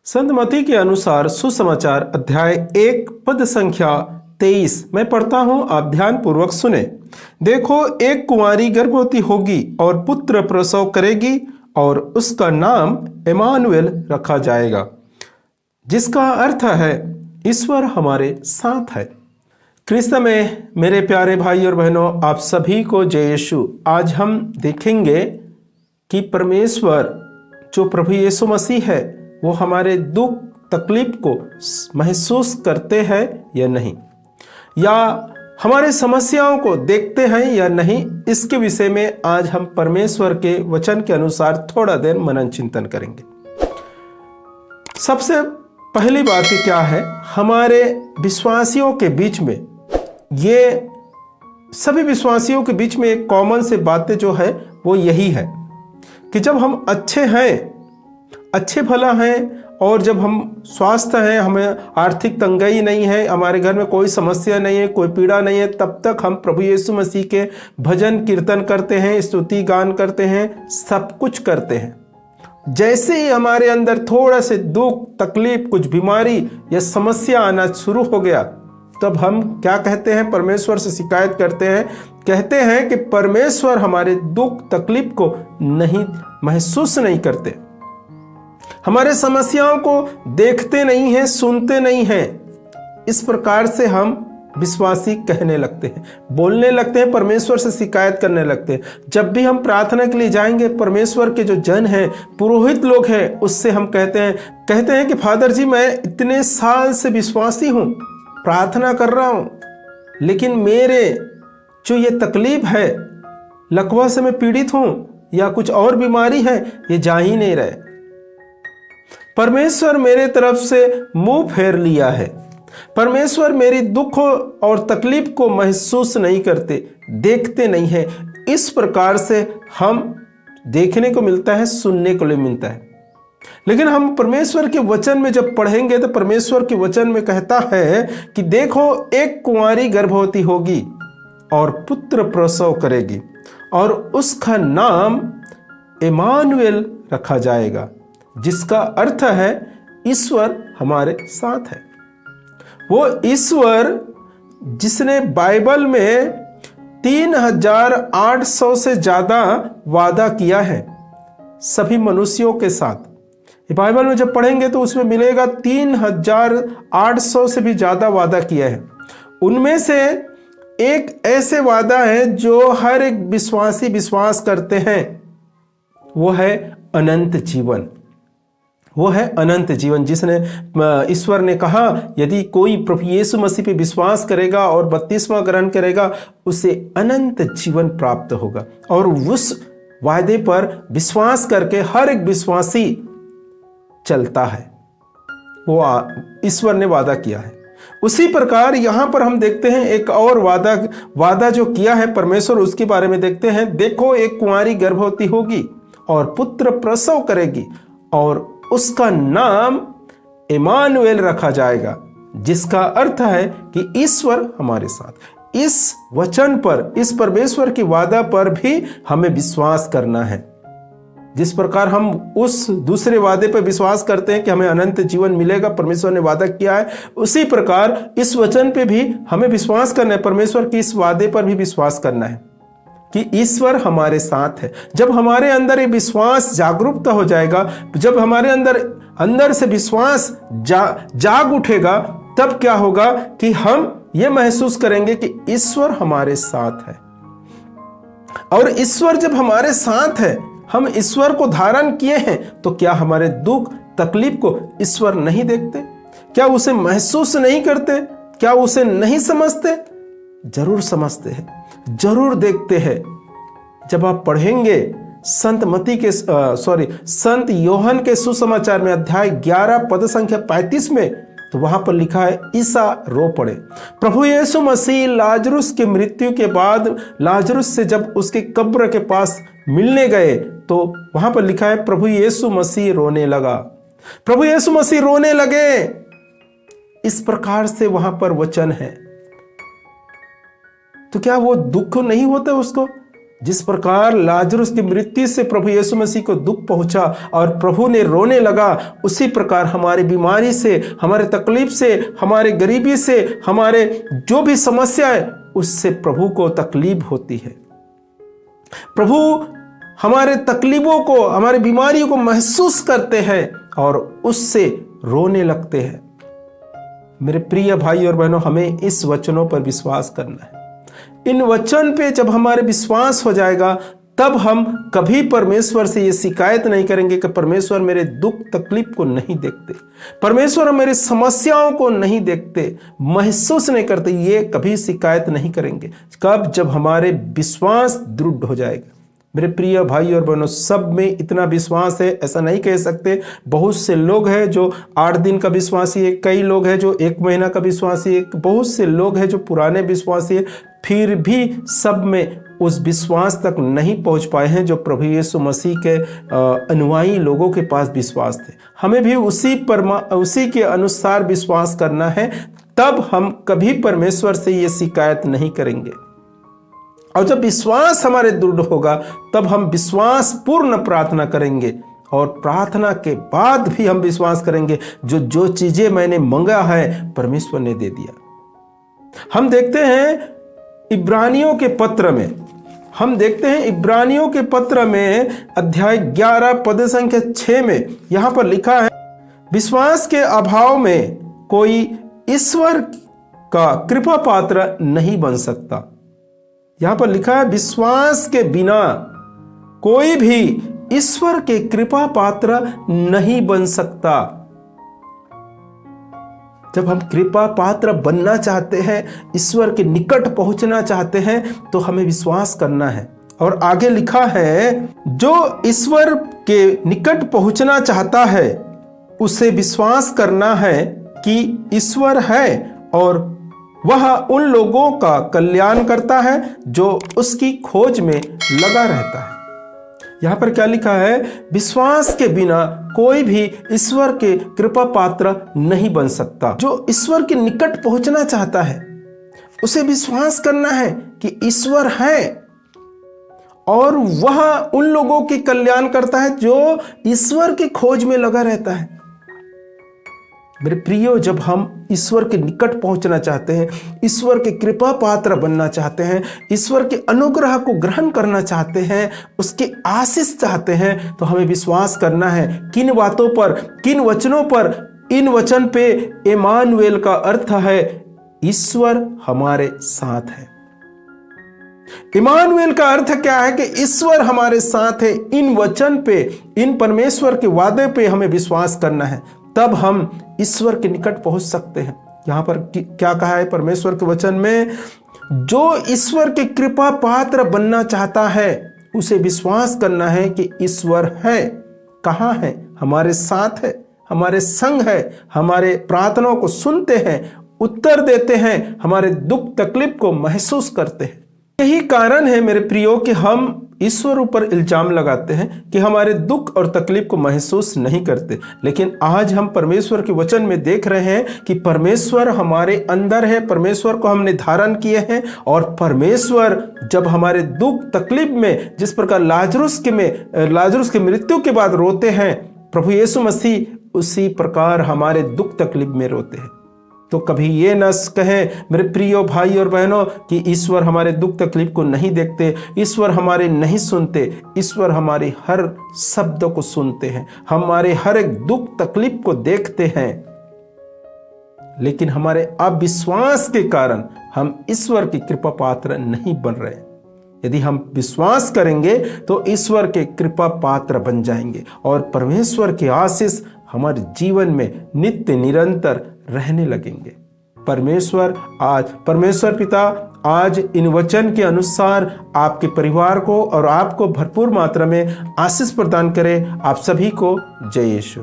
संत मत्ती के अनुसार सुसमाचार अध्याय 1 पद संख्या 23 मैं पढ़ता हूं, आप ध्यान पूर्वक सुने। देखो, एक कुंवारी गर्भवती होगी और पुत्र प्रसव करेगी और उसका नाम इम्मानुएल रखा जाएगा, जिसका अर्थ है ईश्वर हमारे साथ है। क्रिस्त में मेरे प्यारे भाई और बहनों, आप सभी को जय यीशु। आज हम देखेंगे कि परमेश्वर जो प्रभु यीशु मसीह है वो हमारे दुख तकलीफ को महसूस करते हैं या नहीं, या हमारे समस्याओं को देखते हैं या नहीं। इसके विषय में आज हम परमेश्वर के वचन के अनुसार थोड़ा देर मनन चिंतन करेंगे। सबसे पहली बात क्या है, हमारे विश्वासियों के बीच में, ये सभी विश्वासियों के बीच में एक कॉमन से बातें जो है वो यही है कि जब हम अच्छे हैं, अच्छे भला हैं, और जब हम स्वस्थ हैं, हमें आर्थिक तंगी नहीं है, हमारे घर में कोई समस्या नहीं है, कोई पीड़ा नहीं है, तब तक हम प्रभु यीशु मसीह के भजन कीर्तन करते हैं, स्तुति गान करते हैं, सब कुछ करते हैं। जैसे ही हमारे अंदर थोड़ा से दुख तकलीफ, कुछ बीमारी या समस्या आना शुरू हो गया, तब हम क्या कहते हैं, परमेश्वर से शिकायत करते हैं, कहते हैं कि परमेश्वर हमारे दुख तकलीफ को नहीं महसूस नहीं करते, हमारे समस्याओं को देखते नहीं हैं, सुनते नहीं हैं। इस प्रकार से हम विश्वासी कहने लगते हैं, बोलने लगते हैं, परमेश्वर से शिकायत करने लगते हैं। जब भी हम प्रार्थना के लिए जाएंगे, परमेश्वर के जो जन हैं, पुरोहित लोग हैं, उससे हम कहते हैं कि फादर जी, मैं इतने साल से विश्वासी हूं, प्रार्थना कर रहा हूं, लेकिन मेरे जो ये तकलीफ है, लकवा से मैं पीड़ित हूं या कुछ और बीमारी है, ये जा ही नहीं रहे। परमेश्वर मेरे तरफ से मुंह फेर लिया है, परमेश्वर मेरी दुख और तकलीफ को महसूस नहीं करते, देखते नहीं है। इस प्रकार से हम देखने को मिलता है, सुनने को मिलता है। लेकिन हम परमेश्वर के वचन में जब पढ़ेंगे तो परमेश्वर के वचन में कहता है कि देखो, एक कुंवारी गर्भवती होगी और पुत्र प्रसव करेगी और उसका नाम इम्मानुएल रखा जाएगा, जिसका अर्थ है ईश्वर हमारे साथ है। वो ईश्वर जिसने बाइबल में 3800 से ज्यादा वादा किया है सभी मनुष्यों के साथ। बाइबल में जब पढ़ेंगे तो उसमें मिलेगा 3800 से भी ज्यादा वादा किया है। उनमें से एक ऐसे वादा है जो हर एक विश्वासी विश्वास करते हैं, वो है अनंत जीवन। वो है अनंत जीवन, जिसने ईश्वर ने कहा यदि कोई प्रभु यीशु मसीह पे विश्वास करेगा और बपतिस्मा ग्रहण करेगा, उसे अनंत जीवन प्राप्त होगा। और उस वायदे पर विश्वास करके हर एक विश्वासी चलता है, वो ईश्वर ने वादा किया है। उसी प्रकार यहां पर हम देखते हैं एक और वादा जो किया है परमेश्वर, उसके बारे में देखते हैं। देखो, एक कुंवारी गर्भवती होगी और पुत्र प्रसव करेगी और उसका नाम इम्मानुएल रखा जाएगा, जिसका अर्थ है कि ईश्वर हमारे साथ। इस वचन पर, इस परमेश्वर की वादा पर भी हमें विश्वास करना है। जिस प्रकार हम उस दूसरे वादे पर विश्वास करते हैं कि हमें अनंत जीवन मिलेगा, परमेश्वर ने वादा किया है, उसी प्रकार इस वचन पे भी हमें विश्वास करना है, परमेश्वर की इस वादे पर भी विश्वास करना है कि ईश्वर हमारे साथ है। जब हमारे अंदर ये विश्वास जागरूकता हो जाएगा, जब हमारे अंदर से विश्वास जाग उठेगा, तब क्या होगा कि हम ये महसूस करेंगे कि ईश्वर हमारे साथ है। और ईश्वर जब हमारे साथ है, हम ईश्वर को धारण किए हैं, तो क्या हमारे दुख तकलीफ को ईश्वर नहीं देखते? क्या उसे महसूस नहीं करते? क्या उसे नहीं समझते? जरूर समझते हैं, जरूर देखते हैं। जब आप पढ़ेंगे संत योहन के सुसमाचार में अध्याय 11 पद संख्या 35 में, तो वहां पर लिखा है, ईसा रो पड़े। प्रभु यीशु मसीह लाजरुस की मृत्यु के बाद लाजरुस से जब उसके कब्र के पास मिलने गए, तो वहां पर लिखा है, प्रभु यीशु मसीह रोने लगा, प्रभु यीशु मसीह रोने लगे। इस प्रकार से वहां पर वचन है। तो क्या वो दुख नहीं होता उसको जिस प्रकार लाजरुस की मृत्यु से प्रभु यीशु मसीह को दुख पहुंचा और प्रभु ने रोने लगा, उसी प्रकार हमारी बीमारी से, हमारे तकलीफ से, हमारे गरीबी से, हमारे जो भी समस्या है उससे प्रभु को तकलीफ होती है। प्रभु हमारे तकलीफों को, हमारी बीमारियों को महसूस करते हैं और उससे रोने लगते हैं। मेरे प्रिय भाई और बहनों, हमें इस वचनों पर विश्वास करना है। इन वचन पे जब हमारे विश्वास हो जाएगा, तब हम कभी परमेश्वर से ये शिकायत नहीं करेंगे कि परमेश्वर मेरे दुख तकलीफ को नहीं देखते, परमेश्वर मेरे समस्याओं को नहीं देखते, महसूस नहीं करते। ये कभी शिकायत नहीं करेंगे। कब? जब हमारे विश्वास दृढ़ हो जाएगा। मेरे प्रिय भाई और बहनों, सब में इतना विश्वास है ऐसा नहीं कह सकते। बहुत से लोग हैं जो 8 दिन का विश्वासी है, कई लोग हैं जो 1 महीना का विश्वासी है, बहुत से लोग हैं जो पुराने विश्वासी है, फिर भी सब में उस विश्वास तक नहीं पहुंच पाए हैं जो प्रभु यीशु मसीह के अनुयायी लोगों के पास विश्वास थे। हमें भी उसी के अनुसार विश्वास करना है, तब हम कभी परमेश्वर से ये शिकायत नहीं करेंगे। और जब विश्वास हमारे दृढ़ होगा, तब हम विश्वास पूर्ण प्रार्थना करेंगे और प्रार्थना के बाद भी हम विश्वास करेंगे जो चीजें मैंने मांगा है परमेश्वर ने दे दिया। हम देखते हैं इब्रानियों के पत्र में अध्याय 11 पद संख्या 6 में यहां पर लिखा है, विश्वास के अभाव में कोई ईश्वर का कृपा पात्र नहीं बन सकता। यहां पर लिखा है, विश्वास के बिना कोई भी ईश्वर के कृपा पात्र नहीं बन सकता। जब हम कृपा पात्र बनना चाहते हैं, ईश्वर के निकट पहुंचना चाहते हैं, तो हमें विश्वास करना है। और आगे लिखा है, जो ईश्वर के निकट पहुंचना चाहता है उसे विश्वास करना है कि ईश्वर है और वह उन लोगों का कल्याण करता है जो उसकी खोज में लगा रहता है। यहां पर क्या लिखा है? विश्वास के बिना कोई भी ईश्वर के कृपा पात्र नहीं बन सकता। जो ईश्वर के निकट पहुंचना चाहता है उसे विश्वास करना है कि ईश्वर है और वह उन लोगों के कल्याण करता है जो ईश्वर की खोज में लगा रहता है। मेरे प्रियो, जब हम ईश्वर के निकट पहुंचना चाहते हैं, ईश्वर के कृपा पात्र बनना चाहते हैं, ईश्वर के अनुग्रह को ग्रहण करना चाहते हैं, उसके आशीष चाहते हैं, तो हमें विश्वास करना है। किन बातों पर, किन वचनों पर? इन वचन पे इमानुएल का अर्थ है ईश्वर हमारे साथ है। इमानुएल का अर्थ क्या है? कि ईश्वर हमारे साथ है। इन वचन पे, इन परमेश्वर के वादे पे हमें विश्वास करना है, तब हम ईश्वर के निकट पहुंच सकते हैं। यहां पर क्या कहा है परमेश्वर के वचन में? जो ईश्वर के कृपा पात्र बनना चाहता है उसे विश्वास करना है कि ईश्वर है। कहां है? हमारे साथ है, हमारे संग है, हमारे प्रार्थनाओं को सुनते हैं, उत्तर देते हैं, हमारे दुख तकलीफ को महसूस करते हैं। यही कारण है मेरे प्रियो कि हम ईश्वर ऊपर इल्जाम लगाते हैं कि हमारे दुख और तकलीफ को महसूस नहीं करते। लेकिन आज हम परमेश्वर के वचन में देख रहे हैं कि परमेश्वर हमारे अंदर है, परमेश्वर को हमने धारण किए हैं और परमेश्वर जब हमारे दुख तकलीफ में, जिस प्रकार लाजरुस की मृत्यु के बाद रोते हैं प्रभु यीशु मसीह, उसी प्रकार हमारे दुख तकलीफ में रोते हैं। तो कभी ये न कहें मेरे प्रियो भाई और बहनों कि ईश्वर हमारे दुख तकलीफ को नहीं देखते, ईश्वर हमारे नहीं सुनते। ईश्वर हमारे हर शब्द को सुनते हैं, हमारे हर एक दुख तकलीफ को देखते हैं। लेकिन हमारे अविश्वास के कारण हम ईश्वर की कृपा पात्र नहीं बन रहे। यदि हम विश्वास करेंगे तो ईश्वर के कृपा पात्र बन जाएंगे और परमेश्वर के आशीष हमारे जीवन में नित्य निरंतर रहने लगेंगे। परमेश्वर पिता आज इन वचन के अनुसार आपके परिवार को और आपको भरपूर मात्रा में आशीष प्रदान करे। आप सभी को जय यीशु।